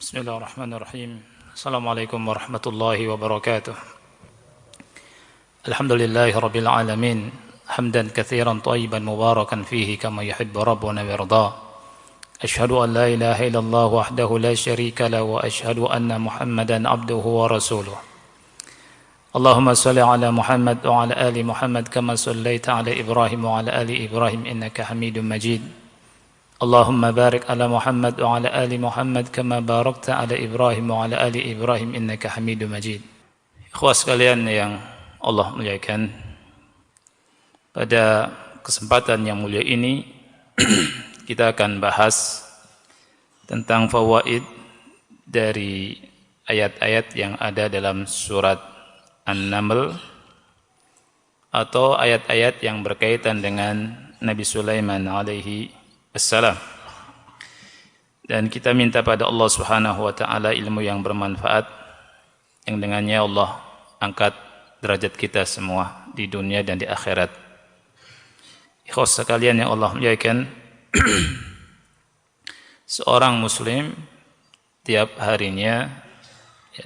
Bismillahirrahmanirrahim. Assalamualaikum warahmatullahi wabarakatuh. Alhamdulillahi rabbil alamin. Hamdan katsiran thayyiban mubarakan fihi kama yuhibbu rabbuna wa yarda. Asyhadu an la ilaha illallah wahdahu la syarika lahu wa asyhadu anna Muhammadan abduhu wa rasuluh. Allahumma salli ala Muhammad wa ala ali Muhammad kama sallaita ala Ibrahim wa ala ali Ibrahim innaka Hamidum Majid. Allahumma barik ala Muhammad wa ala ali Muhammad kama barakta ala Ibrahim wa ala ali Ibrahim innaka Hamidum Majid. Ikhwah sekalian yang Allah muliakan, pada kesempatan yang mulia ini kita akan bahas tentang fawaid dari ayat-ayat yang ada dalam surat An-Naml atau ayat-ayat yang berkaitan dengan Nabi Sulaiman alaihi Assalam. Dan kita minta pada Allah Subhanahu wa taala ilmu yang bermanfaat, yang dengannya Allah angkat derajat kita semua di dunia dan di akhirat. Ikhwas sekalian yang Allah muliakan, seorang muslim tiap harinya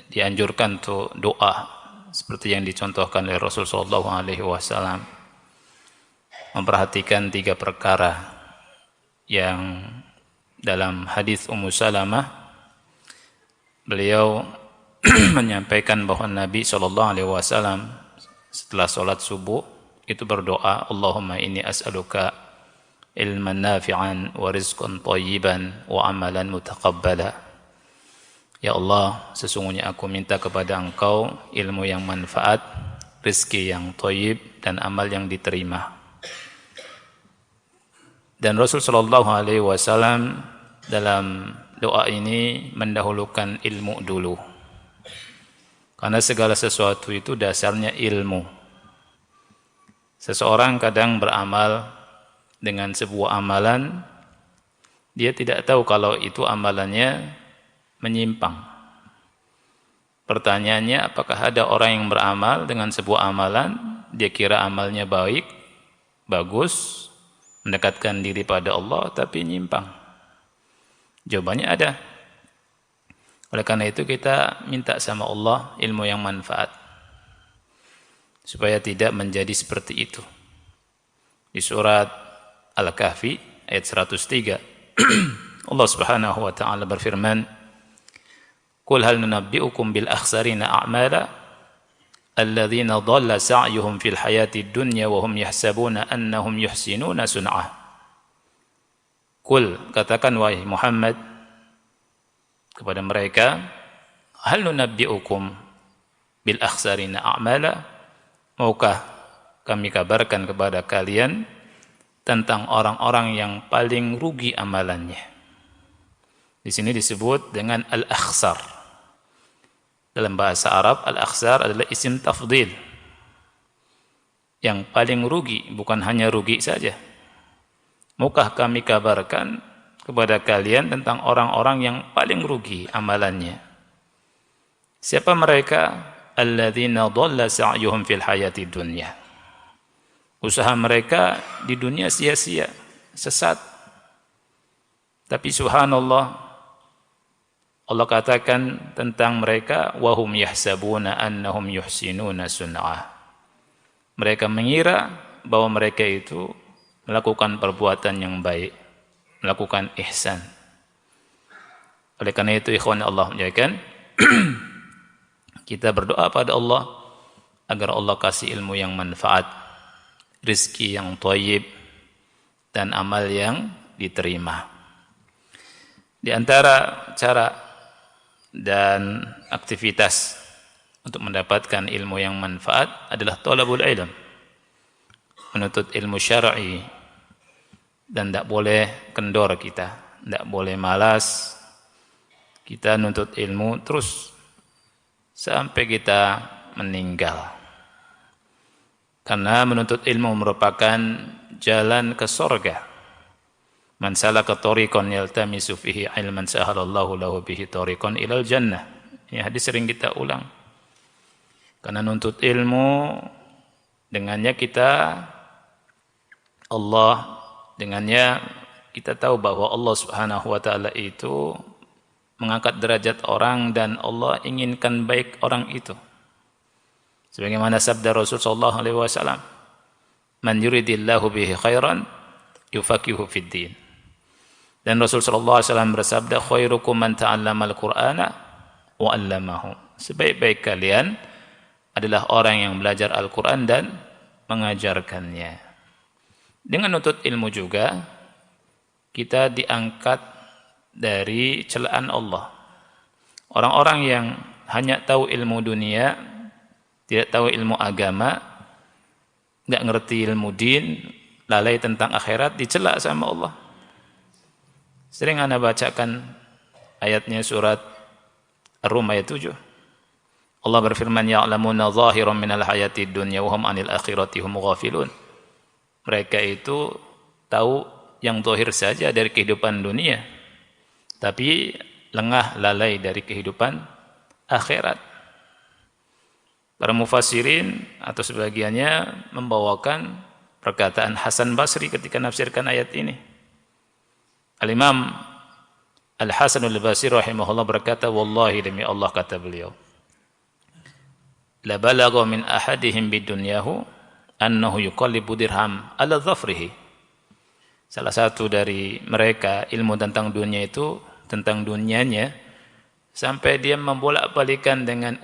dianjurkan untuk doa seperti yang dicontohkan oleh Rasul sallallahu alaihi wasallam, memperhatikan 3 perkara yang dalam hadis Ummu Salamah beliau menyampaikan bahwa Nabi SAW setelah sholat subuh itu berdoa, Allahumma inni as'aluka ilman nafi'an wa rizqan thayyiban wa amalan mutaqabbala. Ya Allah, sesungguhnya aku minta kepada Engkau ilmu yang manfaat, rezeki yang thayyib, dan amal yang diterima. Dan Rasul sallallahu alaihi wasallam dalam doa ini mendahulukan ilmu dulu. Karena segala sesuatu itu dasarnya ilmu. Seseorang kadang beramal dengan sebuah amalan, dia tidak tahu kalau itu amalannya menyimpang. Pertanyaannya, apakah ada orang yang beramal dengan sebuah amalan, dia kira amalnya baik, bagus, mendekatkan diri pada Allah, tapi nyimpang? Jawabannya ada. Oleh karena itu kita minta sama Allah ilmu yang manfaat, supaya tidak menjadi seperti itu. Di surat Al-Kahfi ayat 103 Allah Subhanahu wa taala berfirman, Qul hal nunabbi'ukum bil akhsarina a'mala alladzina dhalla sa'yuhum fil hayatid dunya wa hum yahsabuna annahum yuhsinuna sun'ah. Qul, katakan wahai Muhammad kepada mereka, hal nunabbi'ukum bil akhsarina a'mala, maukah kami kabarkan kepada kalian tentang orang-orang yang paling rugi amalannya. Di sini disebut dengan al-akhsar. Dalam bahasa Arab, al-akhsar adalah isim tafdil. Yang paling rugi, bukan hanya rugi saja. Maukah kami kabarkan kepada kalian tentang orang-orang yang paling rugi amalannya. Siapa mereka? Alladzina dhalla sa'yuhum fil hayati dunya. Usaha mereka di dunia sia-sia, sesat. Tapi subhanallah, Allah katakan tentang mereka, wahum yahsabuna annahum yuhsinuna sun'ah. Mereka mengira bahwa mereka itu melakukan perbuatan yang baik, melakukan ihsan. Oleh karena itu ikhwan Allah muliakan, kita berdoa pada Allah agar Allah kasih ilmu yang manfaat, rezeki yang thayyib, dan amal yang diterima. Di antara cara dan aktivitas untuk mendapatkan ilmu yang manfaat adalah thalabul ilm, menuntut ilmu syar'i, dan tidak boleh kendor kita, tidak boleh malas. Kita nuntut ilmu terus sampai kita meninggal, karena menuntut ilmu merupakan jalan ke surga. Man salaka tariqan yaltamisu fihi ilman sahalallahu lahu bihi tariqan ilal jannah. Ini hadis sering kita ulang. Karena nuntut ilmu, dengannya kita Allah, dengannya kita tahu bahwa Allah Subhanahu wa taala itu mengangkat derajat orang dan Allah inginkan baik orang itu. Sebagaimana sabda Rasul sallallahu alaihi wasallam, "Man yuridillahu bihi khairan yufaqihuhu fid din." Dan Rasul sallallahu alaihi wasallam bersabda, "Khairukum man ta'allama al-Qur'ana wa 'allamahu." Sebaik-baik kalian adalah orang yang belajar Al-Qur'an dan mengajarkannya. Dengan nuntut ilmu juga kita diangkat dari celaan Allah. Orang-orang yang hanya tahu ilmu dunia, tidak tahu ilmu agama, nggak ngerti ilmu din, lalai tentang akhirat, dicela sama Allah. Sering Anda bacakan ayatnya surat Ar-Rum ayat 7. Allah berfirman, "Ya'lamuna zahiran minal hayatid dunya wa hum 'anil akhirati hum ghafilun." Mereka itu tahu yang zahir saja dari kehidupan dunia, tapi lengah lalai dari kehidupan akhirat. Para mufassirin atau sebagiannya membawakan perkataan Hasan Basri ketika nafsirkan ayat ini. Al-Imam Al-Hasan Al-Basri rahimahullah berkata, "Wallahi demi Allah," kata beliau, "la balagha min ahadihim bidunyahu annahu yuqallibu dirham ala dhafrihi." Salah satu dari mereka ilmu tentang dunia itu, tentang dunianya, sampai dia membolak-balikan dengan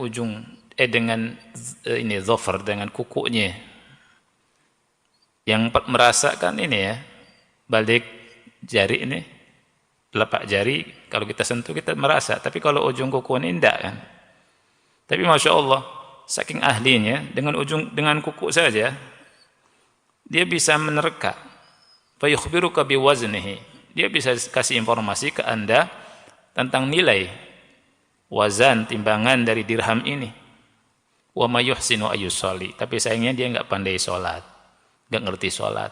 ini dhafar, dengan kukunya. Yang merasakan ini ya, balik jari ini, telapak jari, kalau kita sentuh kita merasa, tapi kalau ujung kuku ini tidak kan. Tapi Masya Allah, saking ahlinya, dengan kuku saja dia bisa menerka. Fa yukhbiruka biwaznihi. Dia bisa kasih informasi ke Anda tentang nilai wazan timbangan dari dirham ini. Wa may yuhsinu ayyusalli. Tapi sayangnya dia enggak pandai salat, enggak ngerti salat.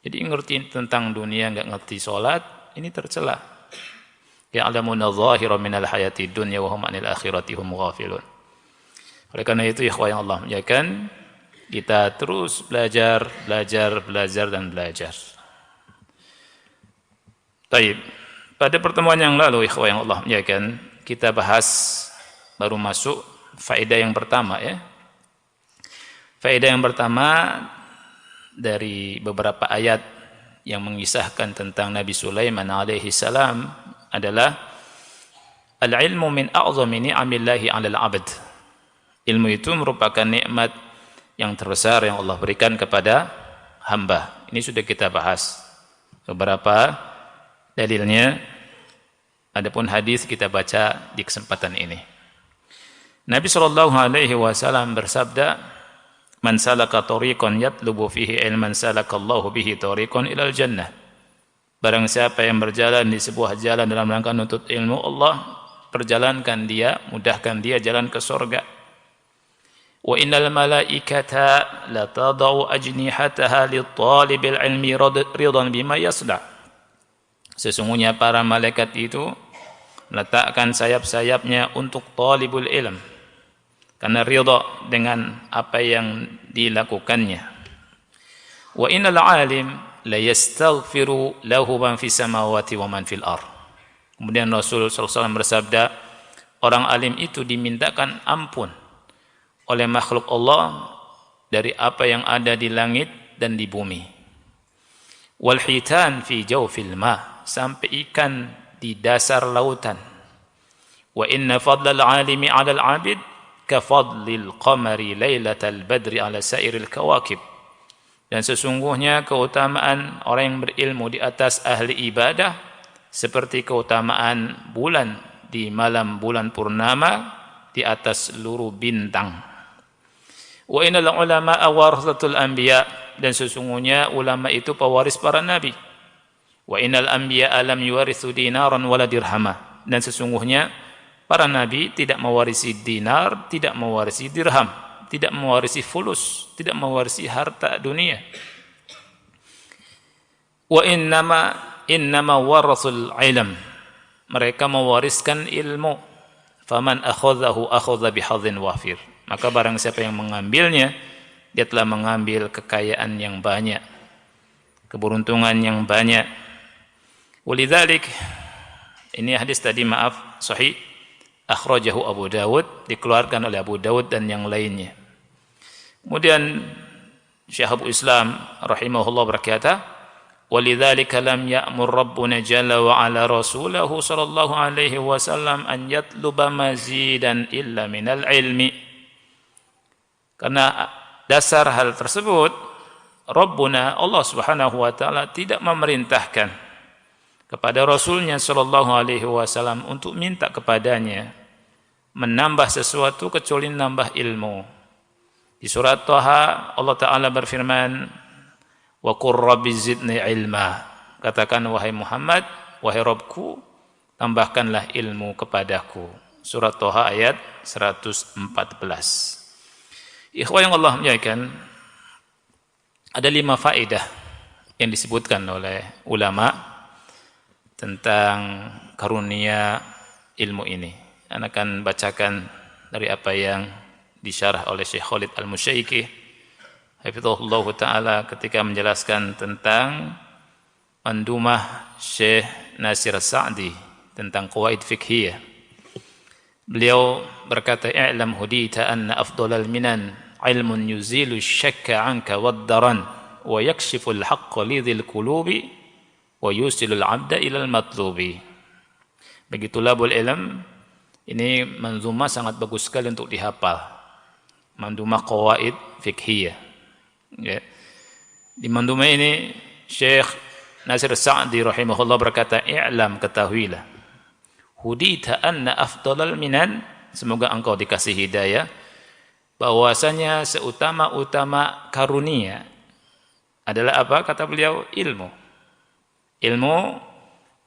Jadi ngerti tentang dunia enggak ngerti salat, ini tercela. Ya'lamuna zahiran minal hayati dunya wa hum 'anil akhirati hum ghafilun. Oleh karena itu, ikhwah yang Allah muliakan, kita terus belajar dan belajar. Baik, pada pertemuan yang lalu, ikhwah yang Allah muliakan, kita bahas baru masuk faedah yang pertama ya. Faedah yang pertama dari beberapa ayat yang mengisahkan tentang Nabi Sulaiman alaihi salam adalah al-ilmu min a'zami ni'amillahi 'alal 'abd. Ilmu itu merupakan nikmat yang terbesar yang Allah berikan kepada hamba. Ini sudah kita bahas beberapa dalilnya. Adapun hadis kita baca di kesempatan ini. Nabi sallallahu alaihi wasallam bersabda, "Man salaka tariqan yatlubu fihi ilman salakallahu bihi tariqan ilal jannah." Barang siapa yang berjalan di sebuah jalan dalam rangka menuntut ilmu, Allah perjalankan dia, mudahkan dia jalan ke surga. Wa innal malaikata la tadau ajnihataha lit-talibil ilmi ridan bima yasla. Sesungguhnya para malaikat itu meletakkan sayap-sayapnya untuk talibul ilm, karena ridha dengan apa yang dilakukannya. Wa innal alim la yastaghfiru lahu man fis samawati wa man fil ardh. Kemudian Rasul sallallahu alaihi wasallam bersabda, orang alim itu dimintakan ampun oleh makhluk Allah dari apa yang ada di langit dan di bumi. Wal hitan fi jawfil ma, sampai ikan di dasar lautan. Wa inna fadlal alimi 'alal 'abid ka fadlil qamari lailatal badri 'ala sairil kawakib. Dan sesungguhnya keutamaan orang yang berilmu di atas ahli ibadah seperti keutamaan bulan di malam bulan purnama di atas seluruh bintang. Wa innal ulama'a warathatul anbiya, dan sesungguhnya ulama itu pewaris para nabi. Wa innal anbiya'a lam yuwarithu dinaran wala dirhama, dan sesungguhnya para nabi tidak mewarisi dinar, tidak mewarisi dirham, tidak mewarisi fulus, tidak mewarisi harta dunia. Wa innama warathul ilm, mereka mewariskan ilmu. Faman akhadhahu akhadha bihadhin wafir, maka barang siapa yang mengambilnya, dia telah mengambil kekayaan yang banyak, keberuntungan yang banyak. Walidzalik, Ini hadis tadi maaf sahih, akhrajahu Abu Dawud, dikeluarkan oleh Abu Dawud dan yang lainnya. Kemudian Syekhul Islam rahimahullah berkata, "Walidzalika lam ya'mur Rabbuna jalla wa ala rasulahu sallallahu alaihi wasallam an yatluba mazidan illa minal ilmi." Karena dasar hal tersebut, Rabbuna Allah Subhanahu wa taala tidak memerintahkan kepada Rasulnya sallallahu alaihi wasallam untuk minta kepadanya menambah sesuatu kecuali menambah ilmu. Di surat Thaha Allah taala berfirman, "Wa qur rabbi zidni ilma." Katakan wahai Muhammad, wahai Rabbku, tambahkanlah ilmu kepadaku. Surat Thaha ayat 114. Ikhwah yang Allah muliakan, ada 5 faedah yang disebutkan oleh ulama tentang karunia ilmu ini. Ana akan bacakan dari apa yang disyarah oleh Syekh Khalid Al-Musyaikih hafizahullah taala ketika menjelaskan tentang mandumah Syekh Nasir Sa'di tentang qawaid fiqhiyah. Beliau berkata, "I'lam hudita anna afdalal minan ilmun yuzilu syakka anka wad-daran wa yakshifu al-haqqa lidhil qulubi wa yusilul 'abda ila al-matlubi." Begitulah bul ilm, ini manzumah sangat bagus sekali untuk dihafal. Manzumah qawaid fiqhiyah. Ya. Di manzumah ini Syekh Nasir Sa'di rahimahullah berkata, "I'lam, ketahuilah, hudita anna afdalal minan," semoga engkau dikasih hidayah, bahwasanya seutama-utama karunia adalah apa? Kata beliau, ilmu. Ilmu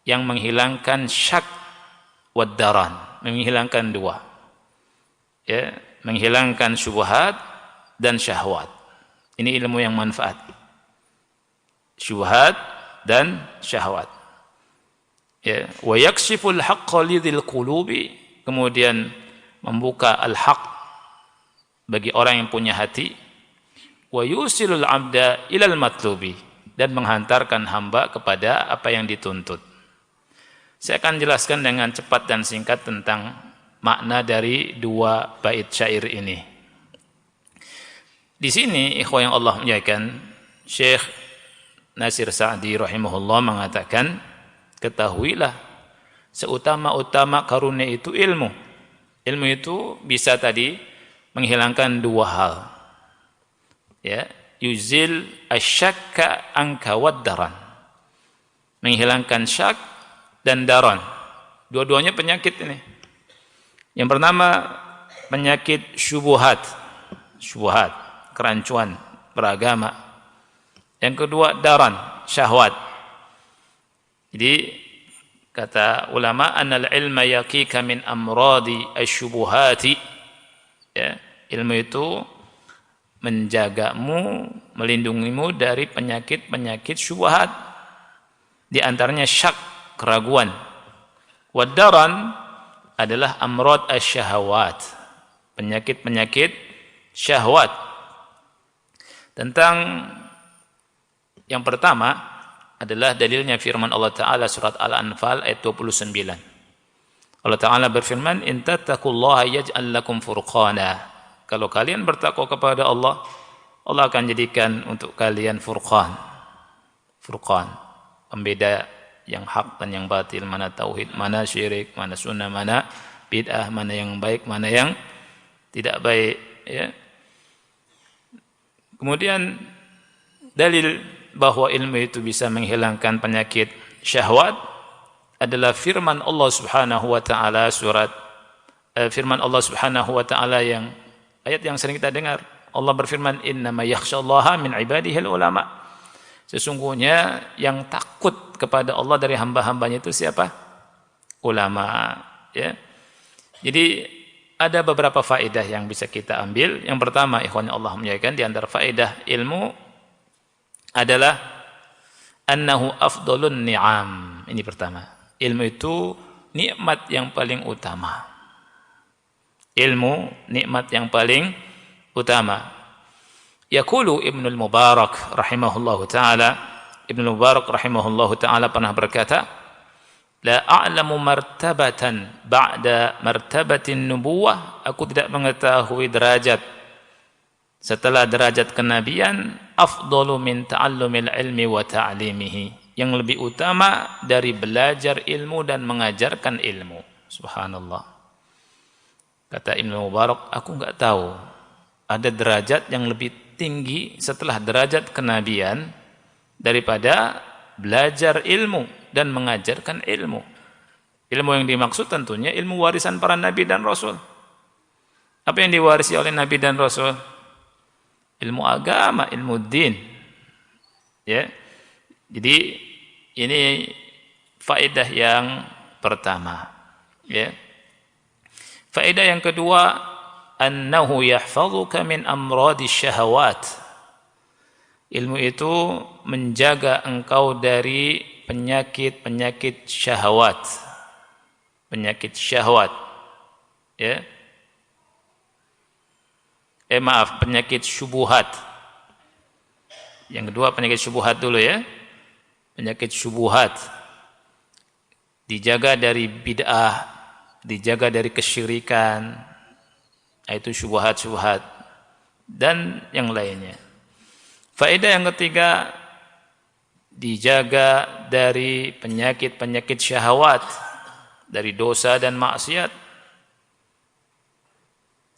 yang menghilangkan syak wad-daran, menghilangkan dua. Ya, menghilangkan syubhat dan syahwat. Ini ilmu yang manfaat. Syubhat dan syahwat. Ya, wa yakshiful haqqa lidhil qulubi, kemudian membuka al-haq bagi orang yang punya hati, wa yusilul 'abda ilal matlubi, dan menghantarkan hamba kepada apa yang dituntut. Saya akan jelaskan dengan cepat dan singkat tentang makna dari 2 bait syair ini. Di sini ikhwah yang Allah muliakan, Syekh Nasir Sa'di rahimahullah mengatakan, ketahuilah seutama-utama karunia itu ilmu. Ilmu itu bisa tadi menghilangkan 2 hal. Ya, yuzil asyakka anka wad-daran. Menghilangkan syak dan daran. Dua-duanya penyakit ini. Yang pertama penyakit syubhat. Syubhat, kerancuan beragama. Yang kedua daran, syahwat. Jadi kata ulama, annal ilma yaqika min amradi asyubuhati. Ya, ilmu itu menjagamu, melindungimu dari penyakit-penyakit syubhat. Di antaranya syak, keraguan. Wad-daran adalah amrad asyahawat, penyakit-penyakit syahwat. Tentang yang pertama adalah dalilnya firman Allah Ta'ala surat Al-Anfal ayat 29. Allah Ta'ala berfirman, "In tattaqullaha yaj'al lakum furqana." Kalau kalian bertakwa kepada Allah, Allah akan jadikan untuk kalian furqan. Furqan, pembeda yang hak dan yang batil, mana tauhid, mana syirik, mana sunnah, mana bid'ah, mana yang baik, mana yang tidak baik, ya. Kemudian dalil bahwa ilmu itu bisa menghilangkan penyakit syahwat adalah firman Allah Subhanahu wa taala firman Allah Subhanahu wa taala yang ayat yang sering kita dengar. Allah berfirman, "Innama yakhsyallaha min ibadihil ulama." Sesungguhnya yang takut kepada Allah dari hamba-hambanya itu siapa? Ulama, ya. Jadi ada beberapa faedah yang bisa kita ambil. Yang pertama, ikhwan Allah muliakan, di antara faedah ilmu adalah annahu afdalun ni'am. Ini pertama. Ilmu itu nikmat yang paling utama. Ilmu nikmat yang paling utama. Yaqulu Ibnul Mubarak rahimahullahu taala, Ibnul Mubarak rahimahullahu taala pernah berkata, La a'lamu martabatan ba'da martabatin nubuwah, aku tidak mengetahui derajat setelah derajat kenabian afdalu min ta'allumil ilmi wa ta'limihi, yang lebih utama dari belajar ilmu dan mengajarkan ilmu. Subhanallah. Kata Ibnu Mubarak, aku enggak tahu ada derajat yang lebih tinggi setelah derajat kenabian daripada belajar ilmu dan mengajarkan ilmu. Ilmu yang dimaksud tentunya ilmu warisan para nabi dan rasul. Apa yang diwarisi oleh nabi dan rasul? Ilmu agama, ilmu din. Ya. Jadi ini faedah yang pertama, ya. Faedah yang kedua, annahu yahfazuka min amradis syahawat. Ilmu itu menjaga engkau dari penyakit-penyakit syahwat. Penyakit syahwat. Ya. Penyakit syubhat. Yang kedua penyakit syubhat dulu ya. Penyakit syubhat. Dijaga dari bid'ah, dijaga dari kesyirikan, itu syubhat-syubhat dan yang lainnya. Faedah yang ketiga, dijaga dari penyakit-penyakit syahwat, dari dosa dan maksiat.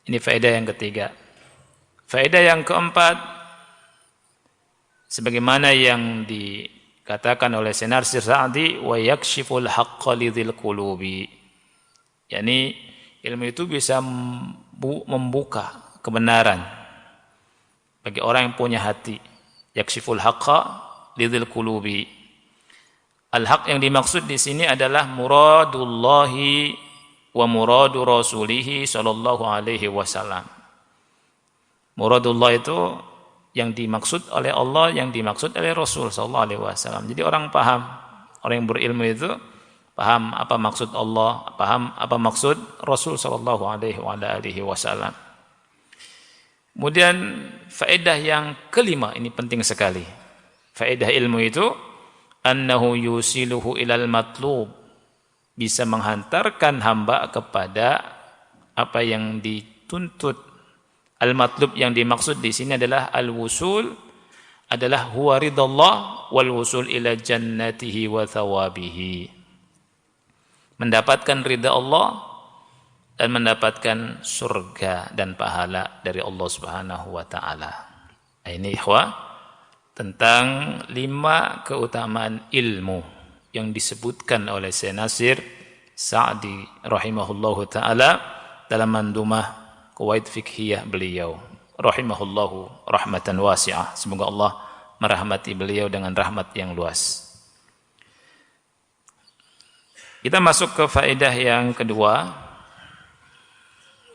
Ini faedah yang ketiga. Faedah yang keempat, sebagaimana yang dikatakan oleh Senarsir Sa'di, wa yakshiful haqqa lidzil qulubi. Yani ilmu itu bisa membuka kebenaran bagi orang yang punya hati. Yakshiful haqqa lidzil qulubi. Al-haq yang dimaksud di sini adalah muradullahi wa muradu rasulih sallallahu alaihi wasallam. Muradullah itu yang dimaksud oleh Allah, yang dimaksud oleh Rasul sallallahu alaihi wasallam. Jadi orang paham, orang yang berilmu itu paham apa maksud Allah, paham apa maksud Rasul sallallahu alaihi wasallam. Kemudian faedah yang kelima, ini penting sekali. Faedah ilmu itu annahu yusiluhu ilal matlub, bisa menghantarkan hamba kepada apa yang dituntut. Al-matlub yang dimaksud di sini adalah al-wusul, adalah huwa ridallah wal wusul ila jannatihi wa thawabihi. Mendapatkan ridha Allah dan mendapatkan surga dan pahala dari Allah Subhanahu wa taala. Ini ikhwah tentang 5 keutamaan ilmu yang disebutkan oleh Syekh Nasir Sa'di rahimahullahu taala dalam mandumah Qawaid Fiqhiyah beliau rahimahullahu rahmatan wasi'ah. Semoga Allah merahmati beliau dengan rahmat yang luas. Kita masuk ke faedah yang kedua.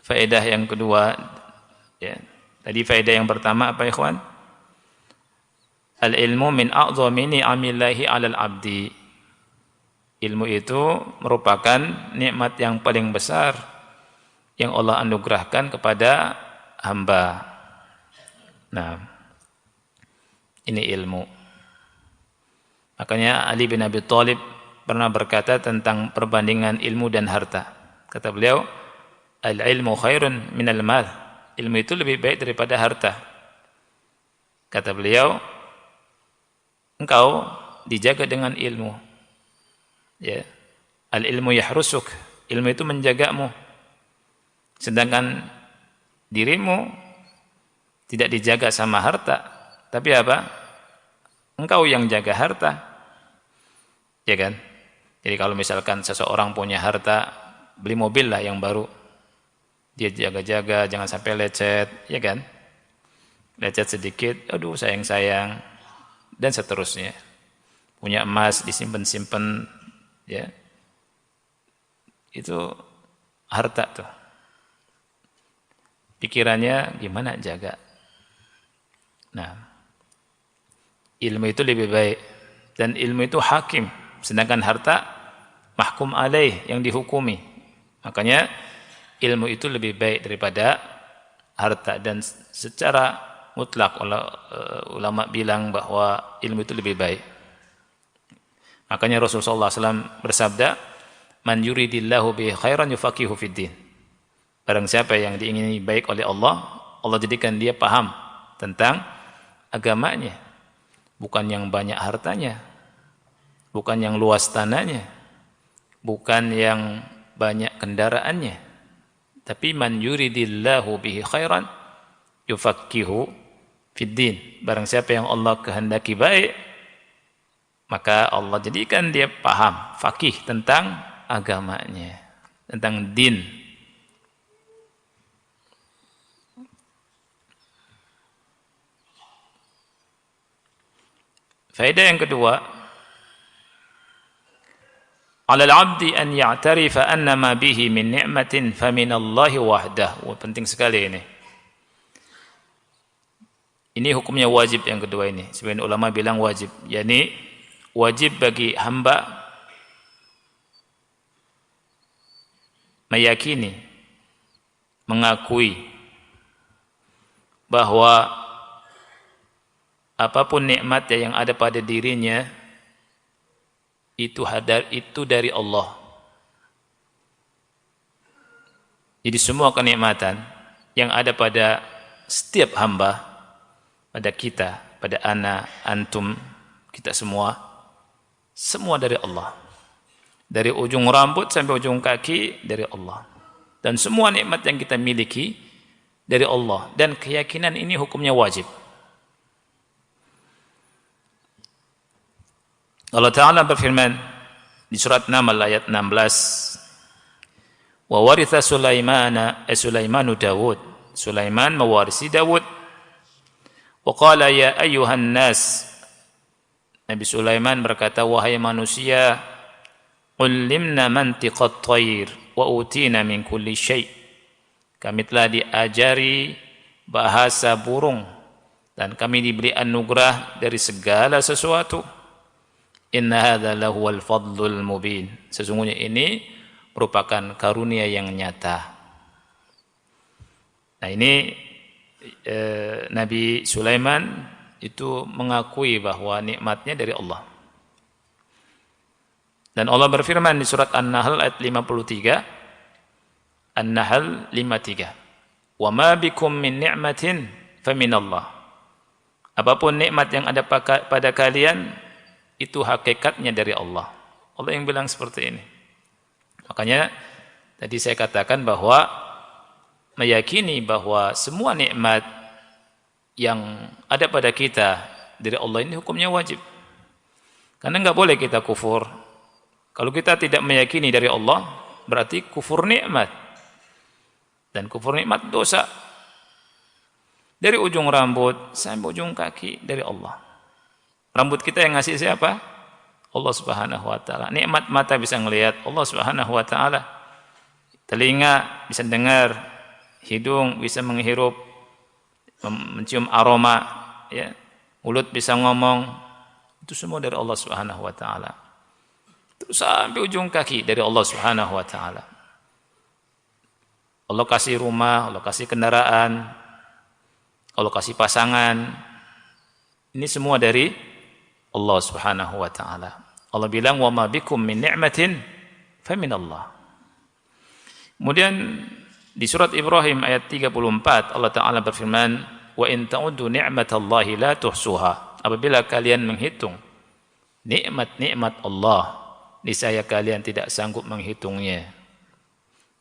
Faedah yang kedua, ya. Tadi faedah yang pertama apa ikhwan? Al-ilmu min a'zami ni'amillahi 'alal 'abdi. Ilmu itu merupakan nikmat yang paling besar yang Allah anugerahkan kepada hamba. Nah, ini ilmu. Makanya Ali bin Abi Thalib pernah berkata tentang perbandingan ilmu dan harta. Kata beliau, al-ilmu khairun minal mal. Ilmu itu lebih baik daripada harta. Kata beliau, engkau dijaga dengan ilmu. Ya. Al-ilmu yahrusuk. Ilmu itu menjagamu. Sedangkan dirimu tidak dijaga sama harta. Tapi apa? Engkau yang jaga harta. Ya kan? Jadi kalau misalkan seseorang punya harta, beli mobil lah yang baru. Dia jaga-jaga, jangan sampai lecet, ya kan? Lecet sedikit, aduh sayang-sayang, dan seterusnya. Punya emas, disimpan-simpan, ya. Itu harta tuh. Pikirannya gimana jaga. Nah, ilmu itu lebih baik. Dan ilmu itu hakim. Sedangkan harta, mahkum alaih, yang dihukumi. Makanya, ilmu itu lebih baik daripada harta. Dan secara mutlak ulama bilang bahwa ilmu itu lebih baik. Makanya Rasulullah SAW bersabda, "Man yuridillahu bihi khairan yufaqihu fiddin." Barang siapa yang diingini baik oleh Allah, Allah jadikan dia paham tentang agamanya. Bukan yang banyak hartanya, bukan yang luas tanahnya, bukan yang banyak kendaraannya, tapi man yuridillahu bihi khairan yufaqihu fiddin. Barang siapa yang Allah kehendaki baik, maka Allah jadikan dia paham, faqih tentang agamanya, tentang din. Faedah yang kedua, 'alal 'abdi an ya'tarifa anna ma bihi min ni'matin fa min Allah wahdah. Wah, penting sekali ini. Ini hukumnya wajib yang kedua ini. Sebagian ulama bilang wajib, yakni wajib bagi hamba meyakini, mengakui bahwa apapun nikmat yang ada pada dirinya itu dari Allah. Jadi semua kenikmatan yang ada pada setiap hamba, pada kita, pada ana, antum, kita semua dari Allah. Dari ujung rambut sampai ujung kaki dari Allah. Dan semua nikmat yang kita miliki dari Allah. Dan keyakinan ini hukumnya wajib. Allah Ta'ala berfirman di surat Naml ayat 16, wa waritha Sulaimanu Dawud. Sulaiman mewarisi Dawud. Wa qala ya ayyuhan nas. Nabi Sulaiman berkata, wahai manusia, ullimna mantiqat thair wa utina min kulli syai'. Kami telah diajari bahasa burung dan kami diberi anugerah dari segala sesuatu. Inna hadza lahuwal fadlul mubin. Sesungguhnya ini merupakan karunia yang nyata. Nah, ini Nabi Sulaiman itu mengakui bahwa nikmatnya dari Allah. Dan Allah berfirman di surat An-Nahl ayat 53, An-Nahl 53, wa ma bikum min ni'matin faminallah. Apapun nikmat yang ada pada kalian itu hakikatnya dari Allah. Allah yang bilang seperti ini. Makanya tadi saya katakan bahwa meyakini bahwa semua nikmat yang ada pada kita dari Allah ini hukumnya wajib. Karena enggak boleh kita kufur. Kalau kita tidak meyakini dari Allah, berarti kufur nikmat. Dan kufur nikmat dosa. Dari ujung rambut sampai ujung kaki dari Allah. Rambut kita yang ngasih siapa? Allah Subhanahu wa taala. Nikmat mata bisa melihat Allah Subhanahu wa taala. Telinga bisa dengar, hidung bisa menghirup, mencium aroma, ya. Mulut bisa ngomong. Itu semua dari Allah Subhanahu wa taala. Terus sampai ujung kaki dari Allah Subhanahu wa taala. Allah kasih rumah, Allah kasih kendaraan, Allah kasih pasangan. Ini semua dari Allah Subhanahu wa taala. Allah bilang wa ma bikum min ni'matin faminallah. Kemudian di surat Ibrahim ayat 34 Allah Ta'ala berfirman, wa in ta'uddu ni'matallahi la tuhsuha. Apabila kalian menghitung nikmat-nikmat Allah, niscaya kalian tidak sanggup menghitungnya.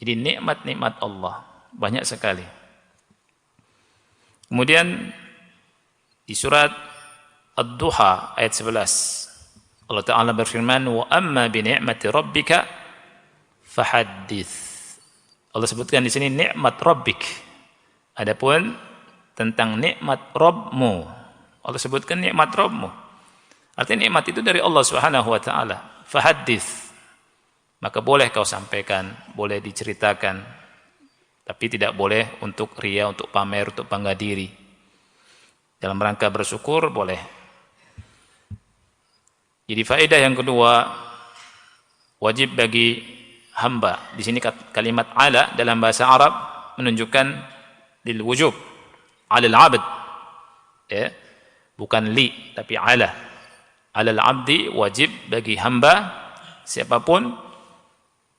Jadi nikmat-nikmat Allah banyak sekali. Kemudian di surat Ad-Duha ayat 11 Allah Ta'ala berfirman, wa amma bi ni'mati rabbika fahaddits. Allah sebutkan di sini nikmat Rabbik. Adapun tentang nikmat Rabbmu, Allah sebutkan nikmat Rabbmu. Artinya nikmat itu dari Allah Subhanahu wa taala. Fahaddits. Maka boleh kau sampaikan, boleh diceritakan. Tapi tidak boleh untuk ria, untuk pamer, untuk bangga diri. Dalam rangka bersyukur boleh. Jadi faedah yang kedua, wajib bagi hamba. Di sini kalimat ala dalam bahasa Arab menunjukkan lil wujub, 'alal 'abd. Ya. Bukan li, tapi ala. 'alal 'abdi, wajib bagi hamba siapapun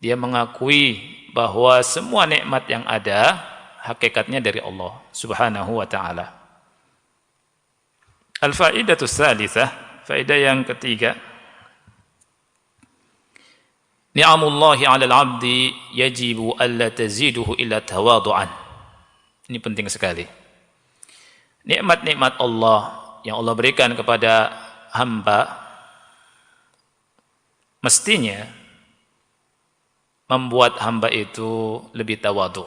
dia mengakui bahwa semua nikmat yang ada hakikatnya dari Allah Subhanahu wa taala. Al-faidatu tsalitsah, faedah yang ketiga, ni'amullahi 'alal 'abdi yajibu alla taziduhu illa tawadu'an. Ini penting sekali. Nikmat-nikmat Allah yang Allah berikan kepada hamba mestinya membuat hamba itu lebih tawadhu.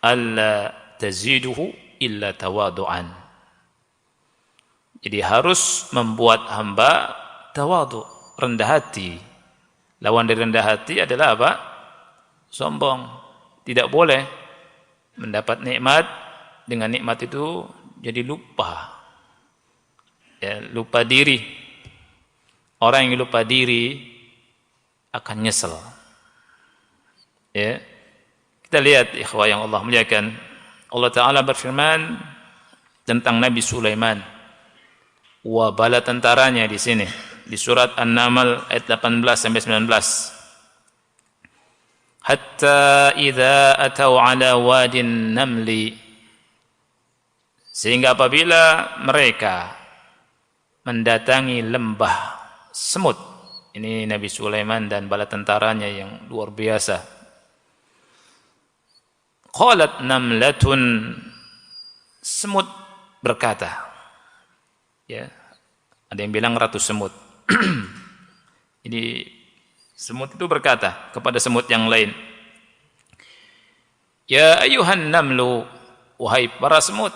Alla taziduhu illa tawadu'an. Jadi harus membuat hamba tawadhu, rendah hati. Lawan dari rendah hati adalah apa? Sombong. Tidak boleh mendapat nikmat, dengan nikmat itu jadi lupa. Ya, lupa diri. Orang yang lupa diri akan nyesel. Ya. Kita lihat ikhwah yang Allah muliakan. Allah Ta'ala berfirman tentang Nabi Sulaiman. Wa bala tentaranya di sini. Di surat An-Naml ayat 18 sampai 19. Hatta idza atau ala wadin namli, sehingga apabila mereka mendatangi lembah semut. Ini Nabi Sulaiman dan bala tentaranya yang luar biasa. Qalat namlatun, semut berkata. Ya, ada yang bilang ratu semut. Jadi semut itu berkata kepada semut yang lain, ya ayuhan namlu, wahai para semut,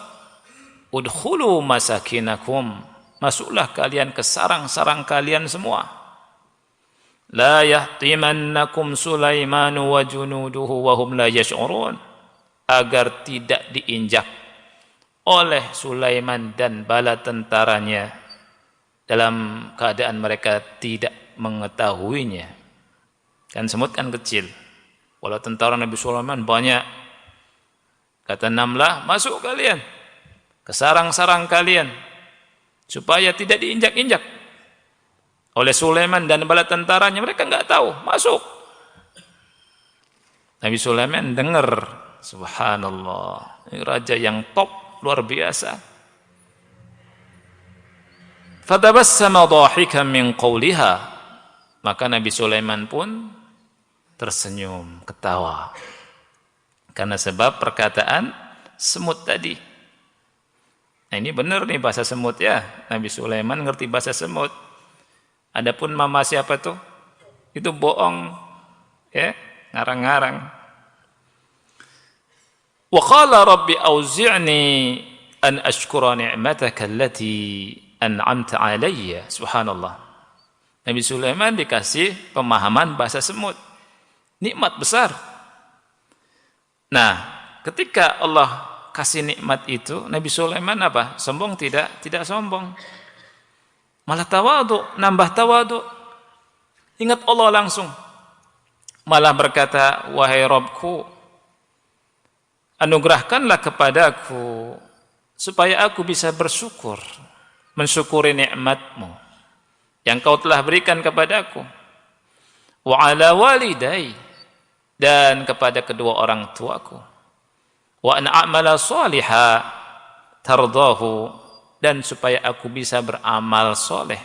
udkhulu masakinakum, masuklah kalian ke sarang-sarang kalian semua. La yahtimannakum Sulaimanu wa junuduhu wa hum la yash'urun, agar tidak diinjak oleh Sulaiman dan bala tentaranya dalam keadaan mereka tidak mengetahuinya. Kan semut kan kecil, walau tentara Nabi Sulaiman banyak. Kata namlah, masuk kalian ke sarang-sarang kalian supaya tidak diinjak-injak oleh Sulaiman dan bala tentaranya. Mereka enggak tahu, masuk. Nabi Sulaiman dengar, subhanallah, ini raja yang top, luar biasa. Fatabassama dhahikan min qawliha, maka Nabi Sulaiman pun tersenyum, ketawa, karena sebab perkataan semut tadi. Nah, ini benar nih bahasa semut ya. Nabi Sulaiman ngerti bahasa semut. Adapun mama siapa tuh? Itu bohong, ya, ngarang-ngarang. Wa qala rabbi auzi'ni an ashkura ni'mataka allati an'amta alayya. Subhanallah. Nabi Sulaiman dikasih pemahaman bahasa semut. Nikmat besar. Nah, ketika Allah kasih nikmat itu, Nabi Sulaiman apa? Sombong tidak? Tidak sombong. Malah tawadhu, nambah tawadhu. Ingat Allah langsung. Malah berkata, wahai Rabbku, anugerahkanlah kepadaku supaya aku bisa bersyukur, mensyukuri nikmat-Mu yang Kau telah berikan kepadaku. Wa ala walidai, dan kepada kedua orang tuaku. Wa an a'mala shaliha tardahu, dan supaya aku bisa beramal soleh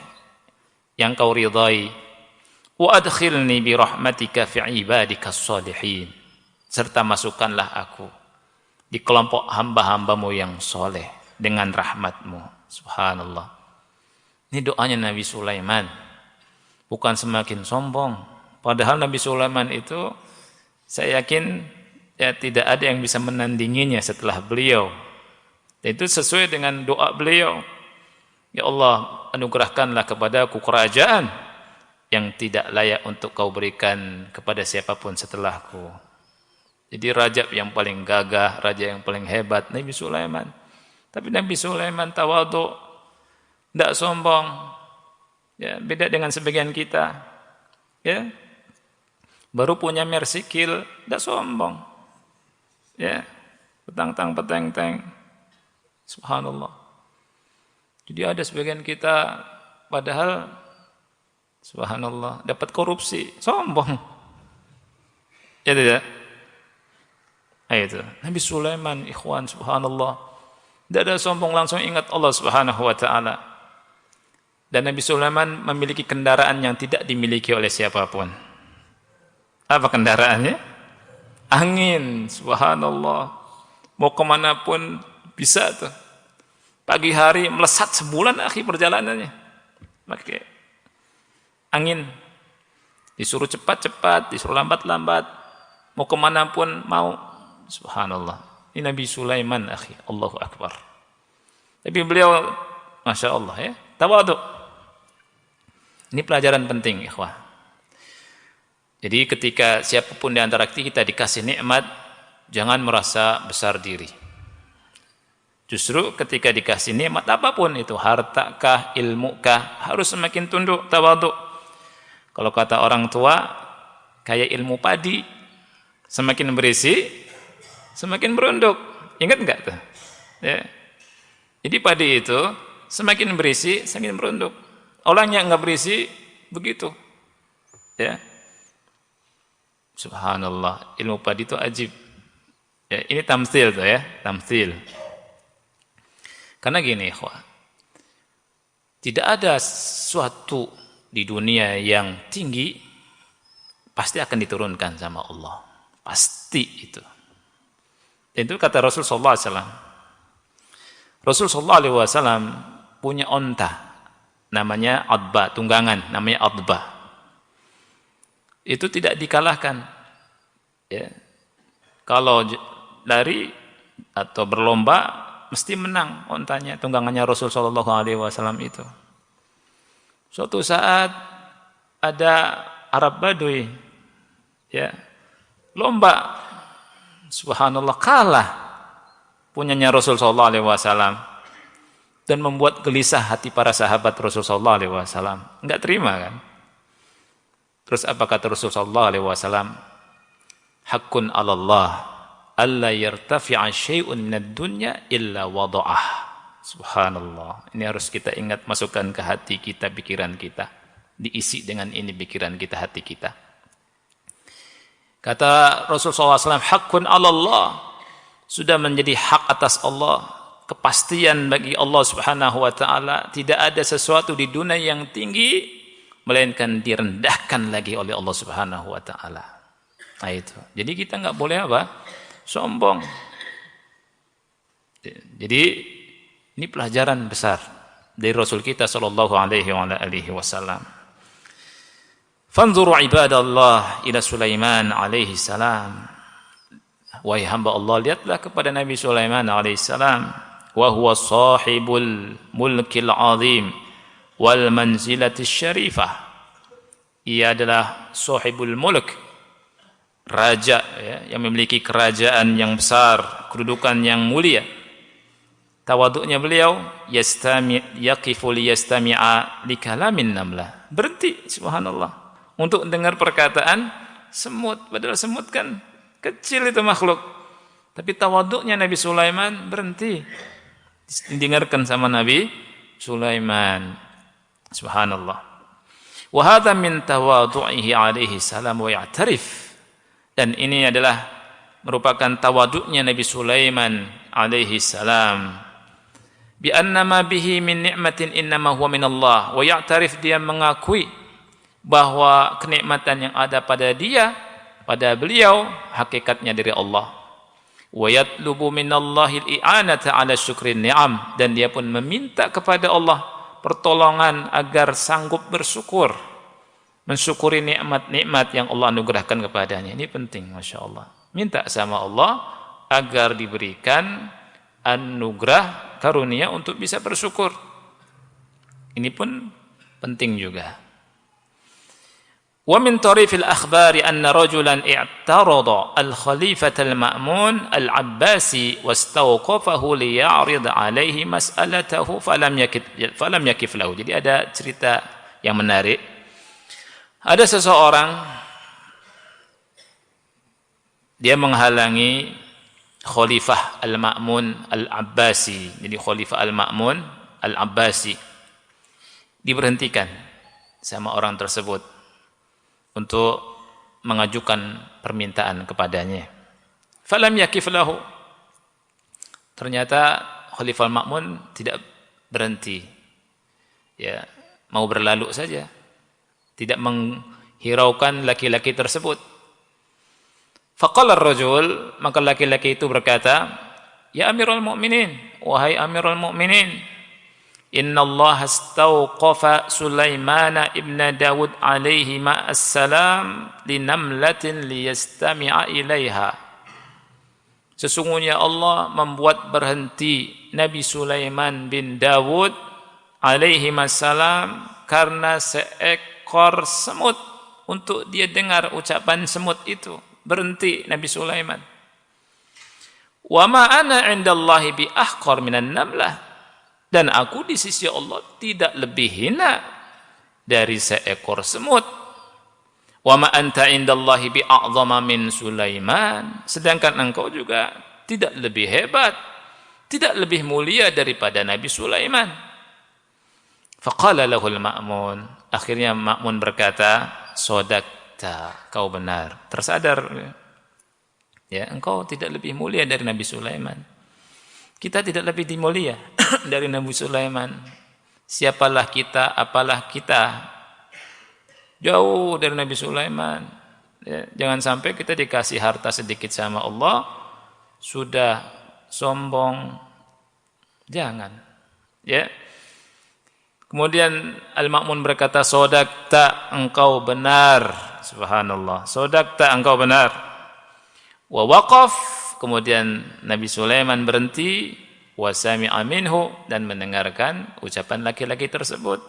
yang Kau ridai. Wa adkhilni bi rahmatika fi ibadikas shalihin, serta masukkanlah aku di kelompok hamba-hambamu yang soleh dengan rahmatmu. Subhanallah. Ini doanya Nabi Sulaiman. Bukan semakin sombong. Padahal Nabi Sulaiman itu, saya yakin ya tidak ada yang bisa menandinginya setelah beliau. Dan itu sesuai dengan doa beliau. Ya Allah, anugerahkanlah kepadaku kerajaan yang tidak layak untuk Kau berikan kepada siapapun setelahku. Jadi raja yang paling gagah, raja yang paling hebat, Nabi Sulaiman. Tapi Nabi Sulaiman tawadhu, tidak sombong. Ya, beda dengan sebagian kita. Ya, baru punya mersikil, tidak sombong. Ya, petang-tang peteng-teng. Subhanallah. Jadi ada sebagian kita padahal subhanallah dapat korupsi, sombong. Ya tidak? Itu Nabi Sulaiman, ikhwan, subhanallah, tidak ada sombong, langsung ingat Allah Subhanahu wa taala. Dan Nabi Sulaiman memiliki kendaraan yang tidak dimiliki oleh siapapun. Apa kendaraannya? Angin, subhanallah. Mau kemanapun bisa tuh. Pagi hari melesat sebulan akhir perjalanannya. Pakai angin. Disuruh cepat-cepat, disuruh lambat-lambat. Mau kemanapun mau. Subhanallah. Ini Nabi Sulaiman akhi. Allahu Akbar. Tapi beliau, Masya Allah ya, tawadhu. Ini pelajaran penting, ikhwah. Jadi ketika siapapun di antara kita dikasih nikmat, jangan merasa besar diri. Justru ketika dikasih nikmat apapun itu, hartakah, ilmukah, harus semakin tunduk, tawadhu. Kalau kata orang tua, kayak ilmu padi, semakin berisi, semakin berunduk. Ingat enggak tuh? Ya. Jadi padi itu semakin berisi, semakin berunduk. Orang yang enggak berisi begitu. Ya. Subhanallah, ilmu padi itu ajib. Ya, ini tamtsil tuh ya, tamtsil. Karena gini, ikhwah. Tidak ada sesuatu di dunia yang tinggi pasti akan diturunkan sama Allah. Pasti itu. Itu kata Rasul sallallahu alaihi wasallam. Rasul sallallahu alaihi wasallam punya onta namanya adba, tunggangan namanya adba. Itu tidak dikalahkan. Ya. Kalau lari atau berlomba mesti menang ontanya, tunggangannya Rasul sallallahu alaihi wasallam itu. Suatu saat ada Arab Badui ya, lomba, subhanallah, kalah punyanya Rasul sallallahu alaihi wasallam dan membuat gelisah hati para sahabat Rasul sallallahu alaihi wasallam. Enggak terima kan? Terus apa kata Rasul sallallahu alaihi wasallam? Haqqun 'alallah alla yartafi'a syai'un minad dunya illa wada'ah. Subhanallah. Ini harus kita ingat, masukkan ke hati kita, pikiran kita. Diisi dengan ini pikiran kita, hati kita. Kata Rasulullah SAW, haqqun 'alallah. Sudah menjadi hak atas Allah, kepastian bagi Allah Subhanahu wa taala, tidak ada sesuatu di dunia yang tinggi melainkan direndahkan lagi oleh Allah Subhanahu wa taala. Nah itu. Jadi kita enggak boleh apa? Sombong. Jadi ini pelajaran besar dari Rasul kita sallallahu alaihi wasallam. Fanzuru ibadallah ila Sulaiman alaihi salam. Wahai hamba Allah, lihatlah kepada Nabi Sulaiman alaihi salam. Wa huwa sahibul mulkil azim wal manzilatis syarifah. Ia adalah sahibul mulk, raja ya, yang memiliki kerajaan yang besar, kedudukan yang mulia. Tawaduknya beliau, yaqifu liyastami'a likalamin namlah. Berhenti, subhanallah, untuk dengar perkataan semut. Padahal semut kan kecil itu makhluk. Tapi tawaduknya Nabi Sulaiman berhenti. Didengarkan sama Nabi Sulaiman. Subhanallah. Wa hadza min tawadhu'ihi alaihi salam wa ya'tarif. Dan ini adalah merupakan tawaduknya Nabi Sulaiman alaihi salam. Bi annama bihi min ni'matin innama huwa min Allah, wa ya'tarif, dia mengakui bahwa kenikmatan yang ada pada dia, pada beliau, hakikatnya dari Allah. Wa yatlubu minallahi al-i'anata 'ala syukrin ni'am, dan dia pun meminta kepada Allah pertolongan agar sanggup bersyukur, mensyukuri nikmat-nikmat yang Allah anugerahkan kepadanya. Ini penting, Masya Allah. Minta sama Allah agar diberikan anugerah karunia untuk bisa bersyukur. Ini pun penting juga. Wa min tarifil akhbari anna rajulan i'tarada al-khalifata al-ma'mun al-abbasi wastawqafahu liya'rid alaihi mas'alatahu falam yakif lahu. Jadi ada cerita yang menarik. Ada seseorang, dia menghalangi Khalifah Al-Ma'mun Al-Abbasi. Jadi Khalifah Al-Ma'mun Al-Abbasi diberhentikan sama orang tersebut untuk mengajukan permintaan kepadanya. Falam yakif lahu. Ternyata Khalifah Ma'mun tidak berhenti. Ya, mau berlalu saja. Tidak menghiraukan laki-laki tersebut. Faqala ar-rajul, maka laki-laki itu berkata, "Ya Amirul Mukminin, wahai Amirul Mukminin, inna Allah astauqafa Sulaiman ibn Dawud alaihi ma'assalam li namlatin liyastami'a ilaiha." Sesungguhnya Allah membuat berhenti Nabi Sulaiman bin Dawud alaihi assalam karena seekor semut, untuk dia dengar ucapan semut itu. Berhenti Nabi Sulaiman. Wa ma ana 'indallahi bi ahqar minan namlah. Dan aku di sisi Allah tidak lebih hina dari seekor semut. Wa ma anta 'indallahi bi a'zama min Sulaiman. Sedangkan engkau juga tidak lebih hebat, tidak lebih mulia daripada Nabi Sulaiman. Faqala lahul Ma'mun. Akhirnya Ma'mun berkata, "Shadaqta, kau benar." Tersadar, ya, engkau tidak lebih mulia dari Nabi Sulaiman. Kita tidak lebih mulia dari Nabi Sulaiman. Siapalah kita, apalah kita, jauh dari Nabi Sulaiman. Ya, jangan sampai kita dikasih harta sedikit sama Allah sudah sombong. Jangan. Ya. Kemudian Al-Ma'mun berkata, "Shadaqta, engkau benar." Subhanallah. "Shadaqta, engkau benar." Wa waqaf, kemudian Nabi Sulaiman berhenti, wa sami'a minhu, dan mendengarkan ucapan laki-laki tersebut.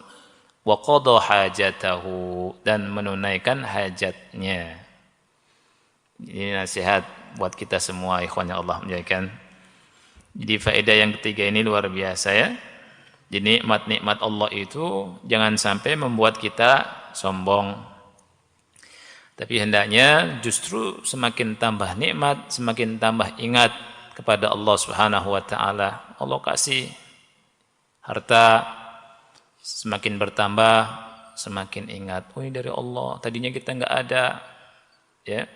Wa qada hajatahu, dan menunaikan hajatnya. Ini nasihat buat kita semua, ikhwan yang Allah muliakan. Jadi faedah yang ketiga ini luar biasa, ya. Jadi nikmat-nikmat Allah itu jangan sampai membuat kita sombong. Tapi hendaknya justru semakin tambah nikmat, semakin tambah ingat kepada Allah Subhanahu wa taala. Allah kasih harta, semakin bertambah, semakin ingat, oh ini dari Allah, tadinya kita enggak ada. Ya.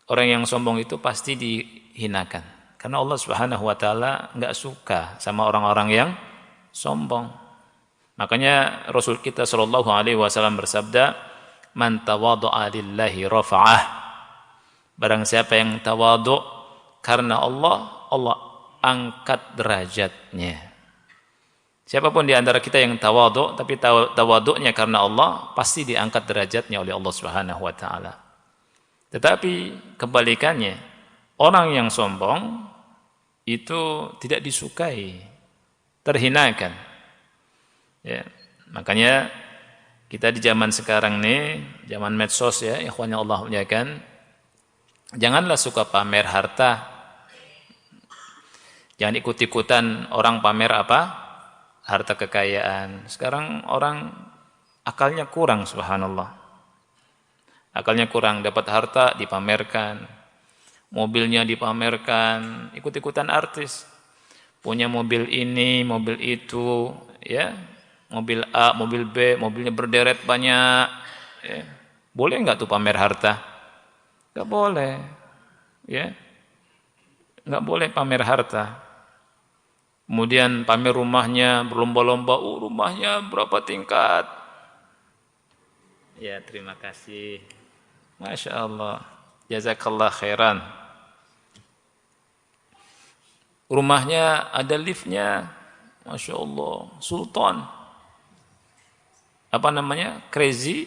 Orang yang sombong itu pasti dihinakan. Karena Allah Subhanahu wa taala enggak suka sama orang-orang yang sombong. Makanya Rasul kita sallallahu alaihi wasallam bersabda, "Man tawaddu'a lillahi rafa'ah." Barang siapa yang tawadhu karena Allah, Allah angkat derajatnya. Siapapun di antara kita yang tawadhu tapi tawadhunya karena Allah, pasti diangkat derajatnya oleh Allah Subhanahu wa taala. Tetapi kebalikannya, orang yang sombong itu tidak disukai, terhinakan. Ya, makanya kita di zaman sekarang nih, zaman medsos, ya, ikhwan yang Allah muliakan, janganlah suka pamer harta. Jangan ikut-ikutan orang pamer apa? Harta kekayaan. Sekarang orang akalnya kurang, subhanallah. Akalnya kurang, dapat harta dipamerkan, mobilnya dipamerkan, ikut-ikutan artis. Punya mobil ini, mobil itu, ya, mobil A, mobil B, mobilnya berderet banyak. Ya. Boleh nggak tuh pamer harta? Nggak boleh, ya, nggak boleh pamer harta. Kemudian pamer rumahnya, berlomba-lomba, rumahnya berapa tingkat? Ya, terima kasih, masya Allah, jazakallah khairan. Rumahnya ada liftnya, masya Allah, sultan. Apa namanya? Crazy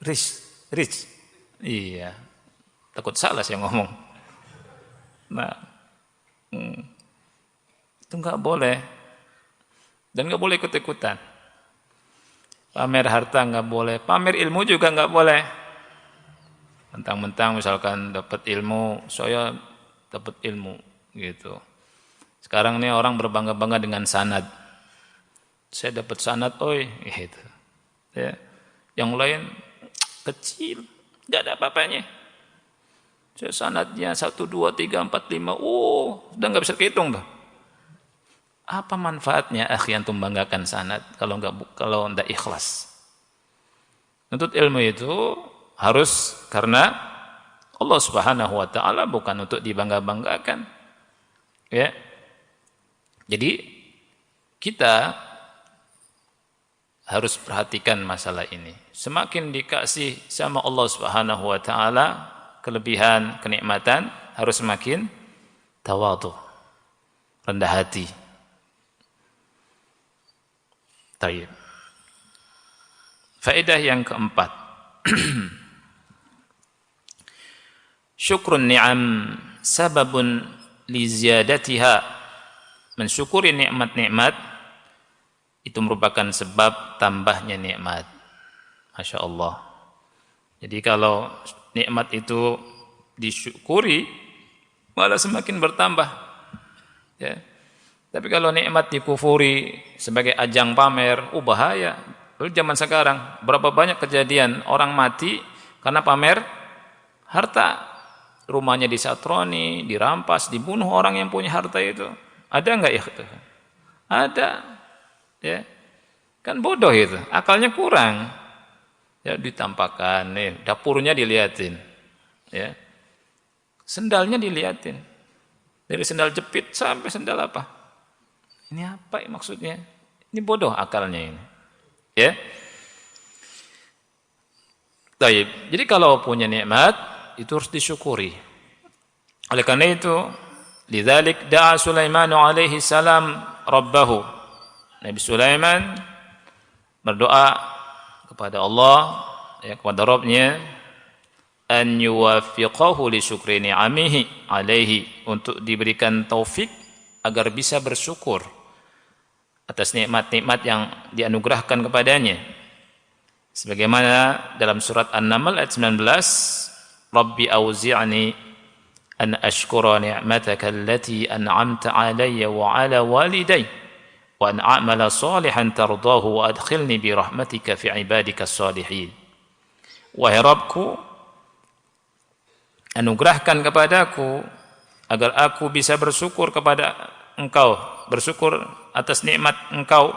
rich. Iya, takut salah saya ngomong. Nah, itu nggak boleh, dan nggak boleh ikut-ikutan. Pamer harta nggak boleh, pamer ilmu juga nggak boleh. Mentang-mentang misalkan dapat ilmu, saya dapat ilmu gitu. Sekarang nih orang berbangga-bangga dengan sanad. Saya dapat sanad, oi, gitu. Ya. Yang lain kecil, tidak ada apa-apanya. Saya sanadnya 1, 2, 3, 4, 5, udah nggak bisa kehitung tuh. Apa manfaatnya akhi antum banggakan sanad kalau enggak ikhlas? Nuntut ilmu itu harus karena Allah Subhanahu wa taala, bukan untuk dibangga-banggakan. Ya. Jadi kita harus perhatikan masalah ini. Semakin dikasih sama Allah Subhanahu wa taala kelebihan, kenikmatan, harus semakin tawadhu, rendah hati. Tayyib. Faedah yang keempat. Syukrun ni'am sababun li ziyadatiha. Mensyukuri nikmat-nikmat itu merupakan sebab tambahnya nikmat. Masya Allah. Jadi kalau nikmat itu disyukuri, malah semakin bertambah. Ya. Tapi kalau nikmat dikufuri sebagai ajang pamer, bahaya. Lalu zaman sekarang, berapa banyak kejadian orang mati karena pamer harta. Rumahnya disatroni, dirampas, dibunuh orang yang punya harta itu. Ada enggak ya? Ada. Ya. Kan bodoh itu, akalnya kurang. Ya, ditampakkan, dapurnya diliatin. Ya. Sendalnya diliatin. Dari sendal jepit sampai sendal apa? Ini apa maksudnya? Ini bodoh akalnya ini. Ya. Baik. Jadi kalau punya nikmat itu harus disyukuri. Oleh karena itu, lidzalik da'a Sulaiman alaihi salam rabbahu. Nabi Sulaiman berdoa kepada Allah, ya, kepada Rabbnya, an yuwaffiqahu li syukri ni'amihi alaihi, untuk diberikan taufik agar bisa bersyukur atas nikmat-nikmat yang dianugerahkan kepadanya. Sebagaimana dalam surat An-Naml ayat 19, Rabbi auzi'ni an ashkura ni'mataka allati an'amta 'alayya wa 'ala walidayya wa an a'mala salihan tardahu wa adkhilni bi rahmatika fi 'ibadika shalihin. Wahai Rabbku, anugerahkan kepadaku agar aku bisa bersyukur kepada Engkau, bersyukur atas nikmat Engkau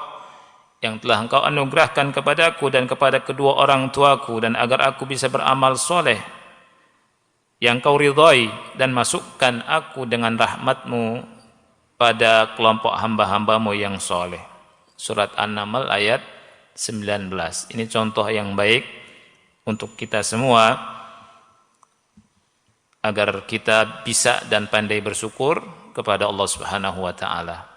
yang telah Engkau anugerahkan kepadaku dan kepada kedua orang tuaku, dan agar aku bisa beramal soleh yang Kau ridhai, dan masukkan aku dengan rahmat-Mu pada kelompok hamba-hamba-Mu yang soleh. Surat An-Naml ayat 19. Ini contoh yang baik untuk kita semua agar kita bisa dan pandai bersyukur kepada Allah Subhanahu wa taala.